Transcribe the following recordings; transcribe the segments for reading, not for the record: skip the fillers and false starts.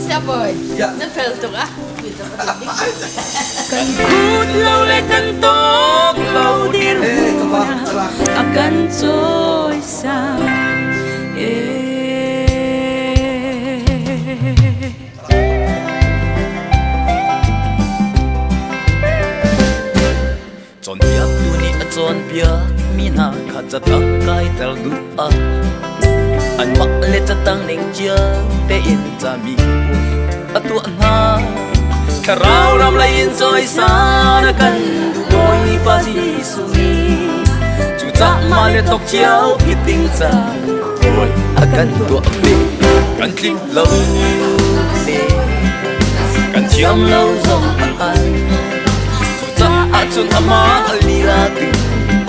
Siapa? Nak fel tu ah. Kan kutlaw le kantok laudir akan soy sa Chọn biếc tu ni chọn biếc mina khát cha tắc cái tel du anh mặc lệ cha tăng ninh chia te in cha mi tu anh ha khá rau ram lại in soi sa na kan du boy pa di sumi chu cha ma le tok chiao ki ting cha boy akan tu api kan kling lâu le kan chiam lâu zong an Chun ama alila tu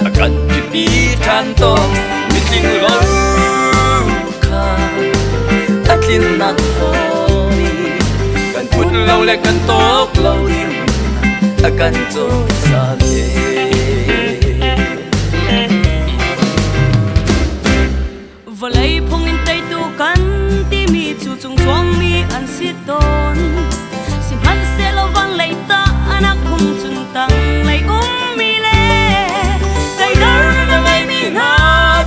akan pipi tanto miting lo ka atlin nak honi kan put lo le kan tok lo dim akan cho sa te valai phong in tai tu kan ti mi chu chung chuang mi an si ton sim han se lo wang lai ta anak hum chung tang lai mi le kai dar na lai mi na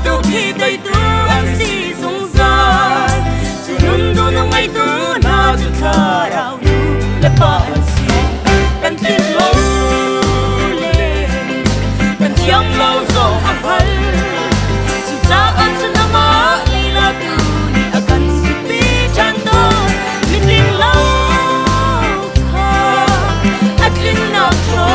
tu thi tai tu an si sung san chu nun du na mai tu na chu tha rao du le pa an si kan tin lo le kan tiam lo so a hal chu cha an chu na ma li la tu ni akan pi chan do mi ting lo ka atlin na cho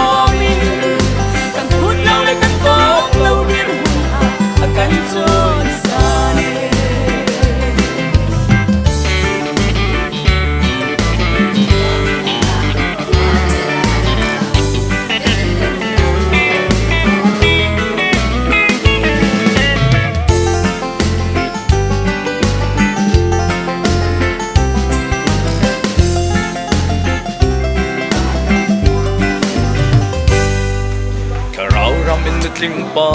Tling pa,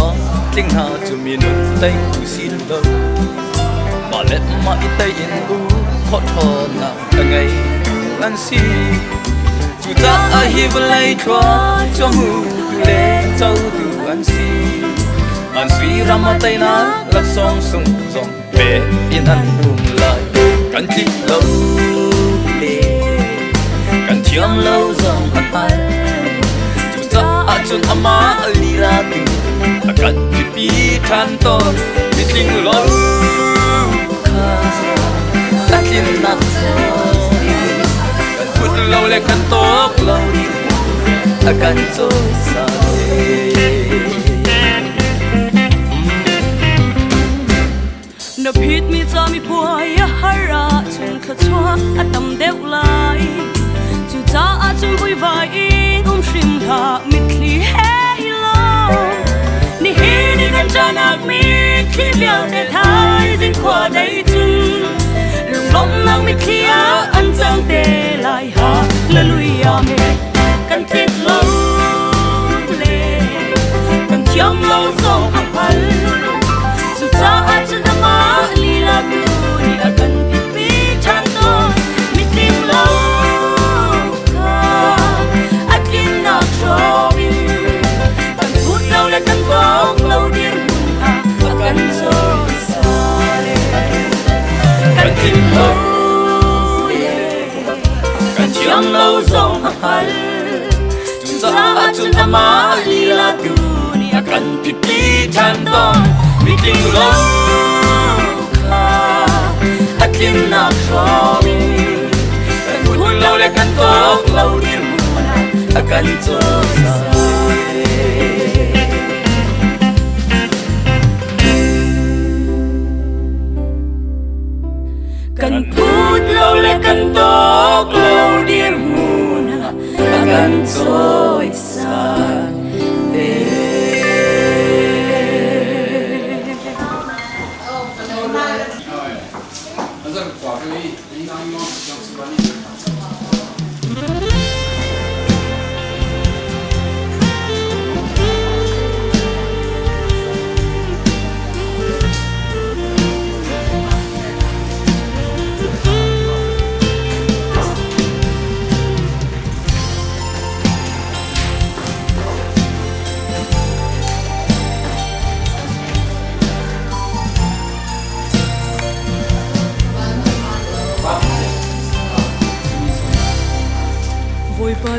tling ha chu mi nun tay ku sin lo ma let ma i tay in u kho tho na ngai tu an si chu ta a hi vai thwa cho hu le chau tu an si ram tay na la song sung song pe in an bum lai kan ti lo le kan chiam lo zong an pai chun ama alira tu akan pipi tanto mitling lo ka atlin nak kan put lo le kan tok lo di akan so sa na phit mi cha mi puai hara chung kha chua atam deu lai chu cha a chung vui vai shrim tha mitli hey lo ni hi ni kan chanak mi khi biao te thai jin khwa dai chung lung lom nang mi khia an chang te lai ha hallelujah me kan thit lo le kan chiam lo so a phal chu cha a chen ma li la tu ni akan pi chan to mitlim lo Chiam lâu zong hal Chun sa chun ama li la tu ni akan pipi chan don mi ting lo ka atlin na shomi kan put lo le kan tok lo din akan cho sa kan put lo le kan tok lo dir muna akan soy sa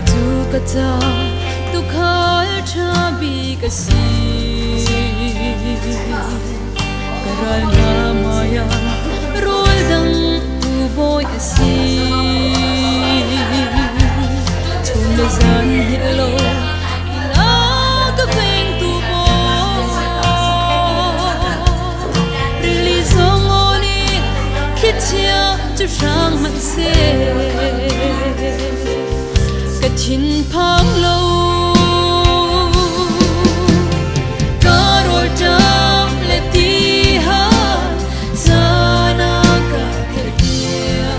tu kata tu khal chabi kasi karal na maya rol dang tu boy asi chun le zan hello ila ka veng tu bo release ngoni khitia chu sang man se ka chin phang lo ka rol jam le ti ha sana ka he dia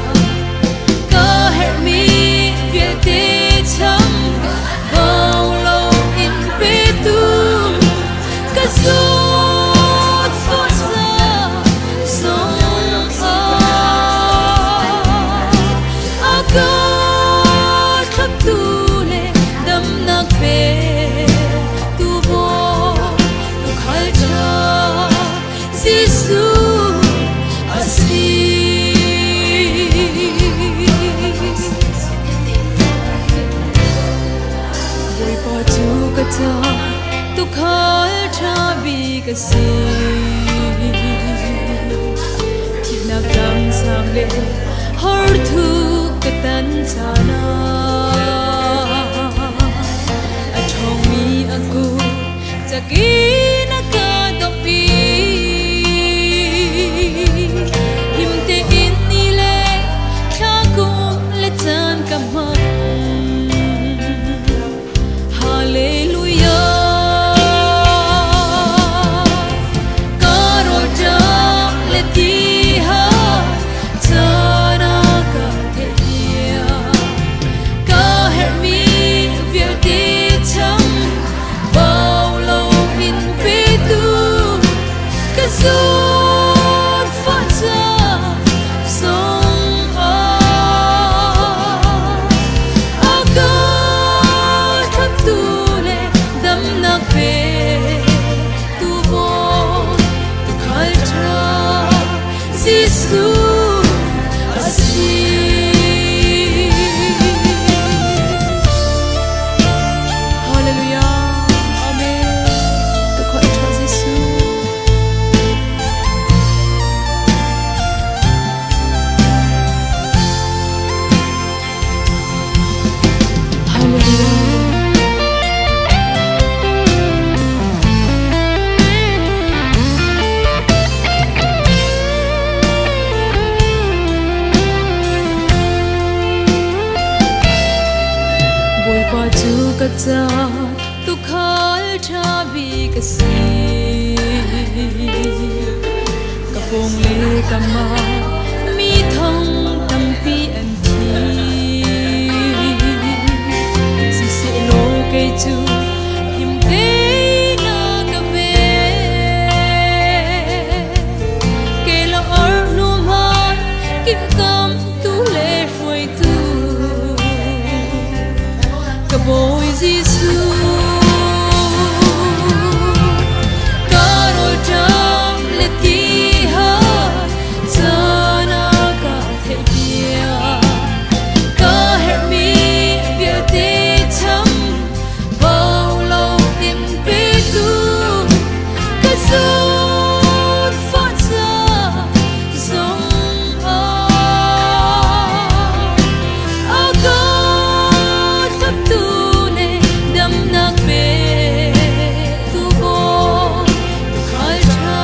ka he mi vie te cham bao lo in pe tu ka so so sa song a ka tu le dam nak pe tu bo tu khal cha sisu asi boy pa tu kata tu khal cha bi kasi thi nak dang sang le har thu katan chana aku jakina ka dopi himte inile chaku le chan kama hallelujah karol jam le ti ha chana ka the dia ka her mi vir ti cham Zor faza song aga tu le dam nak pe tu bo tu khal tra sisu asi hallelujah amen tu khal tra sisu kata tu khal chabi kasi kapong le kama mi thong tampi an thi si se lo ke chu him te na ka ve ke lo or no ma kim kam tu le hoi tu boy Giêsu karol jam le ti ha sana ka the dia ka her mi vie te cham bao lo tim pe tu ka zor fa sa song aga tu le dam nak pe tu bo tu khal cha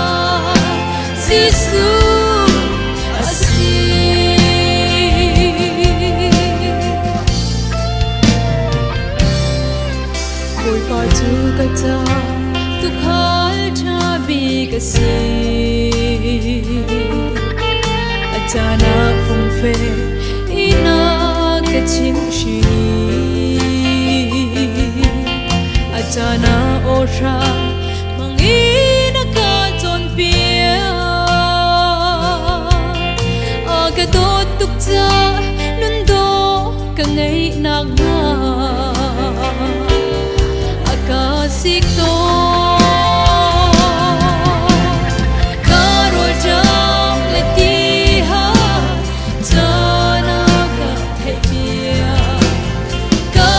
sisu asi boy pa tu kata tu khal cha bi kasi achana phong fe ina ka chim shi achana osha mangina ka ton pia aga do tuk cha nun do ka ngai nak na aga sik do karol jam le ti ha chana ka the pia ka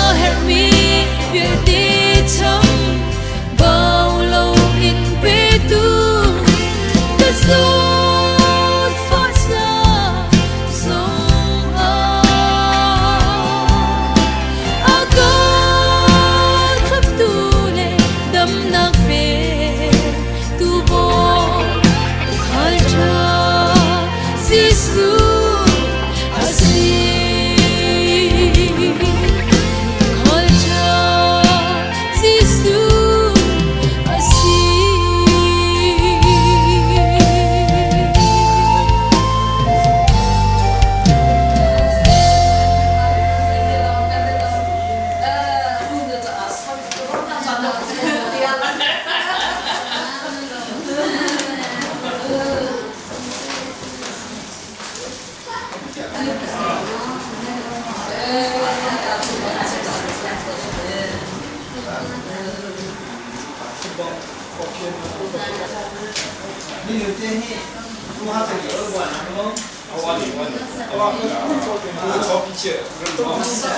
Hãy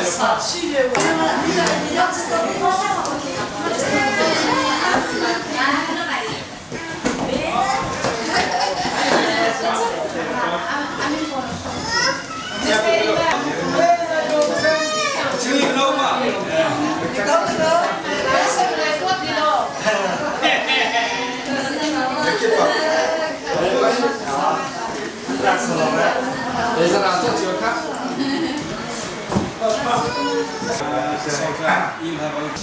subscribe cho kênh Ghiền Mì Gõ để không bỏ lỡ